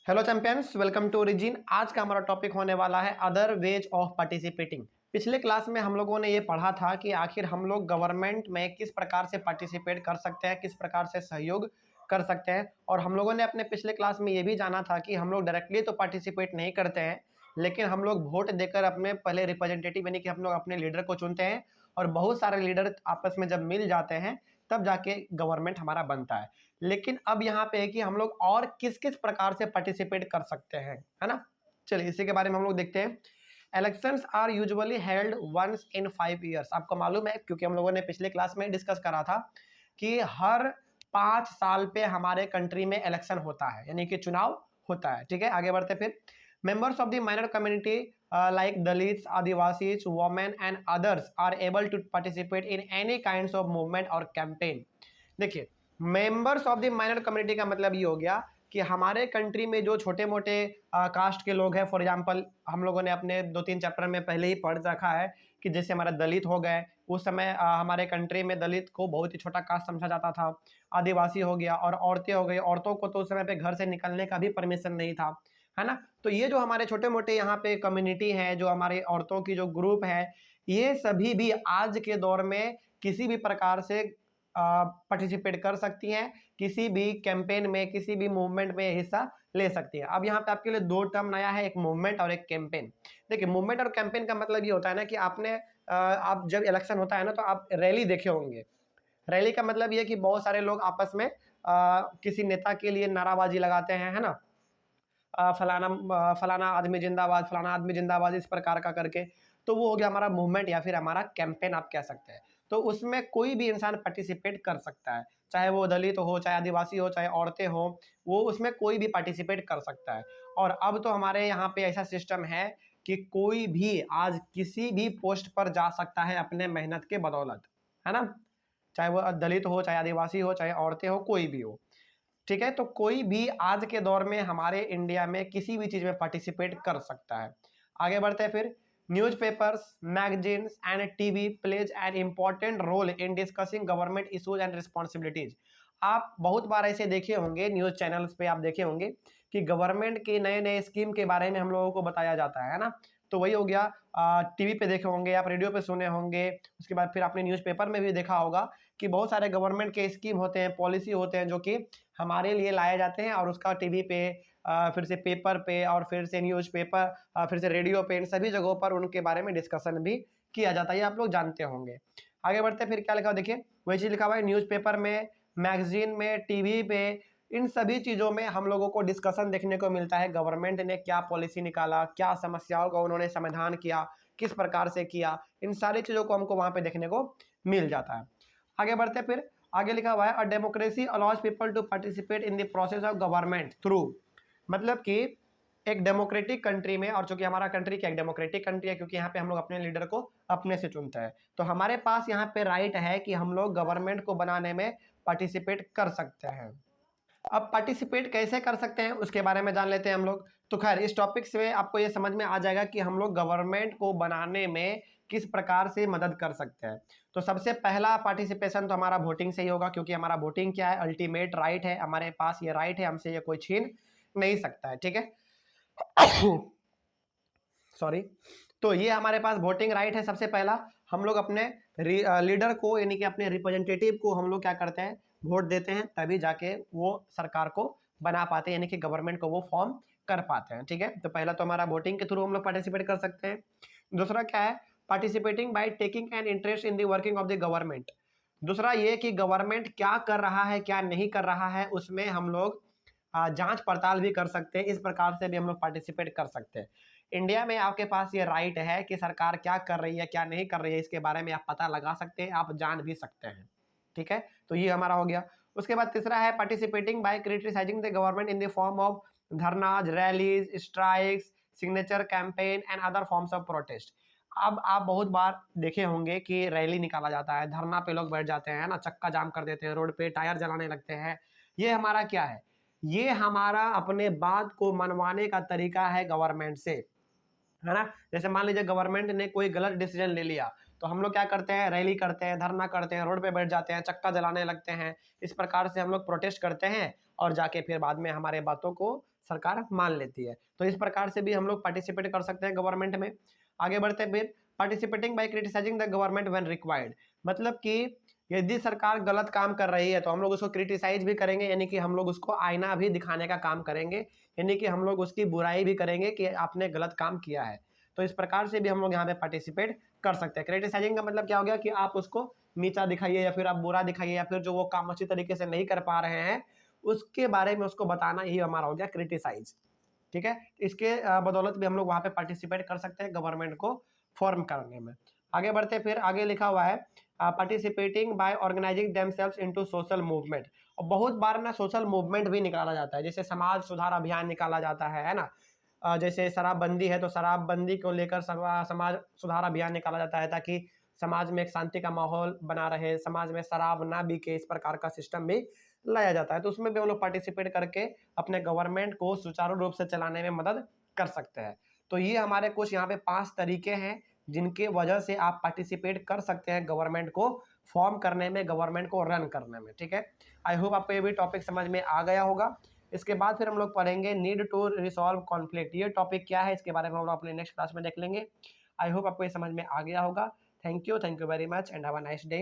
Hello champions, welcome to Origin. आज का हमारा टॉपिक होने वाला है अदर वेज ऑफ पार्टिसिपेटिंग। पिछले क्लास में हम लोगों ने ये पढ़ा था कि आखिर हम लोग गवर्नमेंट में किस प्रकार से पार्टिसिपेट कर सकते हैं, किस प्रकार से सहयोग कर सकते हैं। और हम लोगों ने अपने पिछले क्लास में ये भी जाना था कि हम लोग डायरेक्टली तो पार्टिसिपेट नहीं करते हैं, लेकिन हम लोग वोट देकर अपने पहले रिप्रेजेंटेटिव यानी कि हम लोग अपने लीडर को चुनते हैं। और बहुत सारे लीडर आपस में जब मिल जाते हैं तब जाके गवर्नमेंट हमारा बनता है। लेकिन अब यहाँ पे है कि हम लोग और किस किस प्रकार से पार्टिसिपेट कर सकते हैं, है ना। चलिए इसी के बारे में हम लोग देखते हैं। Elections are usually held once in 5 years. आपको मालूम है क्योंकि हम लोगों ने पिछले क्लास में डिस्कस करा था कि हर 5 साल पे हमारे कंट्री में इलेक्शन होता है, यानी कि चुनाव होता है। ठीक है, आगे बढ़ते फिर। Members of the minor community like Dalits, Adivasis, women and others are able to participate in any kinds of movement or campaign। देखिए, members of the minor community का मतलब ये हो गया कि हमारे कंट्री में जो छोटे मोटे कास्ट के लोग हैं, फॉर एग्जांपल हम लोगों ने अपने 2-3 चैप्टर में पहले ही पढ़ रखा है कि जैसे हमारा दलित हो गए। उस समय हमारे कंट्री में दलित को बहुत ही छोटा कास्ट समझा जाता था। आदिवासी हो गया और औरतें हो गई। औरतों को तो उस समय पे घर से निकलने का भी परमिशन नहीं था, है ना। तो ये जो हमारे छोटे मोटे यहाँ पे कम्युनिटी है, जो हमारे औरतों की जो ग्रुप है, ये सभी भी आज के दौर में किसी भी प्रकार से पार्टिसिपेट कर सकती हैं, किसी भी कैंपेन में, किसी भी मूवमेंट में हिस्सा ले सकती है। अब यहाँ पे आपके लिए दो टर्म नया है, एक मूवमेंट और एक कैंपेन। देखिए, मूवमेंट और कैंपेन का मतलब ये होता है ना कि आप जब इलेक्शन होता है ना तो आप रैली देखे होंगे। रैली का मतलब ये कि बहुत सारे लोग आपस में किसी नेता के लिए नाराबाजी लगाते हैं, है ना। फलाना आदमी जिंदाबाद, फलाना आदमी जिंदाबाद, इस प्रकार का करके। तो वो हो गया हमारा मूवमेंट या फिर हमारा कैंपेन आप कह सकते हैं। तो उसमें कोई भी इंसान पार्टिसिपेट कर सकता है, चाहे वो दलित हो, चाहे आदिवासी हो, चाहे औरतें हो, वो उसमें कोई भी पार्टिसिपेट कर सकता है। और अब तो हमारे यहाँ पे ऐसा सिस्टम है कि कोई भी आज किसी भी पोस्ट पर जा सकता है अपने मेहनत के बदौलत, है ना। चाहे वो दलित हो, चाहे आदिवासी हो, चाहे औरतें हो, कोई भी हो। ठीक है, तो कोई भी आज के दौर में हमारे इंडिया में किसी भी चीज में पार्टिसिपेट कर सकता है। आगे बढ़ते हैं फिर। Newspapers, magazines and TV plays an important role in discussing government issues and responsibilities. आप बहुत बार ऐसे देखे होंगे, न्यूज चैनल्स पे आप देखे होंगे कि गवर्नमेंट के नए नए स्कीम के बारे में हम लोगों को बताया जाता है ना। तो वही हो गया, टीवी पे देखे होंगे, आप रेडियो पे सुने होंगे, उसके बाद फिर आपने न्यूज़पेपर में भी देखा होगा कि बहुत सारे गवर्नमेंट के स्कीम होते हैं, पॉलिसी होते हैं जो कि हमारे लिए लाए जाते हैं और उसका टीवी पे, फिर से पेपर पे, और फिर से न्यूज़पेपर, फिर से रेडियो पे, इन सभी जगहों पर उनके बारे में डिस्कशन भी किया जाता है, ये आप लोग जानते होंगे। आगे बढ़ते फिर क्या लिखा हुआ देखिए, वही चीज लिखा हुआ है न्यूज़पेपर में, मैगजीन में, टीवी पे, इन सभी चीज़ों में हम लोगों को डिस्कशन देखने को मिलता है। गवर्नमेंट ने क्या पॉलिसी निकाला, क्या समस्याओं का उन्होंने समाधान किया, किस प्रकार से किया, इन सारी चीज़ों को हमको वहाँ पे देखने को मिल जाता है। आगे बढ़ते फिर, आगे लिखा हुआ है a democracy allows people to participate in the process of government through. मतलब कि एक डेमोक्रेटिक कंट्री में, और चूंकि हमारा कंट्री क्या एक डेमोक्रेटिक कंट्री है क्योंकि यहाँ पे हम लोग अपने लीडर को अपने से चुनते हैं, तो हमारे पास यहाँ पे राइट है कि हम लोग गवर्नमेंट को बनाने में पार्टिसिपेट कर सकते हैं। अब पार्टिसिपेट कैसे कर सकते हैं उसके बारे में जान लेते हैं हम लोग। तो खैर इस टॉपिक से आपको ये समझ में आ जाएगा कि हम लोग गवर्नमेंट को बनाने में किस प्रकार से मदद कर सकते हैं। तो सबसे पहला पार्टिसिपेशन तो हमारा वोटिंग से ही होगा, क्योंकि हमारा वोटिंग क्या है, अल्टीमेट राइट है, हमारे पास ये राइट है, हमसे ये कोई छीन नहीं सकता है। ठीक है सॉरी। तो ये हमारे पास वोटिंग राइट है। सबसे पहला हम लोग अपने लीडर को यानी कि अपने रिप्रेजेंटेटिव को हम लोग क्या करते हैं, वोट देते हैं, तभी जाके वो सरकार को बना पाते हैं, यानी कि गवर्नमेंट को वो फॉर्म कर पाते हैं। ठीक है, तो पहला तो हमारा वोटिंग के थ्रू हम लोग पार्टिसिपेट कर सकते हैं। दूसरा क्या है, participating by taking an interest in the working of the government. दूसरा ये कि गवर्नमेंट क्या कर रहा है, क्या नहीं कर रहा है, उसमें हम लोग जांच पड़ताल भी कर सकते हैं। इस प्रकार से भी हम लोग पार्टिसिपेट कर सकते हैं। इंडिया में आपके पास ये राइट है कि सरकार क्या कर रही है, क्या नहीं कर रही है, इसके बारे में आप पता लगा सकते हैं, आप जान भी सकते हैं। ठीक है, तो ये हमारा हो गया। उसके बाद तीसरा है participating by criticising the government in the form of dharnas, rallies, strikes, signature campaign and other forms of protest. अब आप बहुत बार देखे होंगे कि रैली निकाला जाता है, धरना पे लोग बैठ जाते हैं ना, चक्का जाम कर देते हैं, रोड पे टायर जलाने लगते हैं। ये हमारा क्या है, ये हमारा अपने बात को मनवाने का तरीका है गवर्नमेंट से, है ना। जैसे मान लीजिए गवर्नमेंट ने कोई गलत डिसीजन ले लिया, तो हम लोग क्या करते हैं, रैली करते हैं, धरना करते हैं, रोड पे बैठ जाते हैं, चक्का जलाने लगते हैं। इस प्रकार से हम लोग प्रोटेस्ट करते हैं और जाके फिर बाद में हमारे बातों को सरकार मान लेती है। तो इस प्रकार से भी हम लोग पार्टिसिपेट कर सकते हैं गवर्नमेंट में। आगे बढ़ते हैं फिर, participating by criticising the government when required, मतलब कि यदि सरकार गलत काम कर रही है तो हम लोग उसको क्रिटिसाइज भी करेंगे, यानी कि हम लोग उसको आईना भी दिखाने का काम करेंगे, यानी कि हम लोग उसकी बुराई भी करेंगे कि आपने गलत काम किया है। तो इस प्रकार से भी हम लोग यहाँ पे पार्टिसिपेट कर सकते हैं। क्रिटिसाइजिंग का मतलब क्या हो गया कि आप उसको नीचा दिखाइए या फिर आप बुरा दिखाइए, या फिर जो वो काम अच्छी तरीके से नहीं कर पा रहे हैं उसके बारे में उसको बताना, ही हमारा हो गया क्रिटिसाइज। ठीक है, इसके बदौलत भी हम लोग वहाँ पे पार्टिसिपेट कर सकते हैं गवर्नमेंट को फॉर्म करने में। आगे बढ़ते फिर, आगे लिखा हुआ है participating by organising themselves into social movement. और बहुत बार ना सोशल मूवमेंट भी निकाला जाता है, जैसे समाज सुधार अभियान निकाला जाता है ना। जैसे शराबबंदी है तो शराबबंदी को लेकर समाज सुधार अभियान निकाला जाता है, ताकि समाज में एक शांति का माहौल बना रहे, समाज में शराब ना बिके, इस प्रकार का सिस्टम भी लाया जाता है। तो उसमें भी हम लोग पार्टिसिपेट करके अपने गवर्नमेंट को सुचारू रूप से चलाने में मदद कर सकते हैं। तो ये हमारे कुछ यहाँ पे 5 तरीके हैं जिनके वजह से आप पार्टिसिपेट कर सकते हैं गवर्नमेंट को फॉर्म करने में, गवर्नमेंट को रन करने में। ठीक है, आई होप आपको ये भी टॉपिक समझ में आ गया होगा। इसके बाद फिर हम लोग पढ़ेंगे नीड टू रिसॉल्व कॉन्फ्लिक्ट। ये टॉपिक क्या है इसके बारे में हम लोग अपने नेक्स्ट क्लास में देख लेंगे। आई होप आपको ये समझ में आ गया होगा। Thank you very much and have a nice day.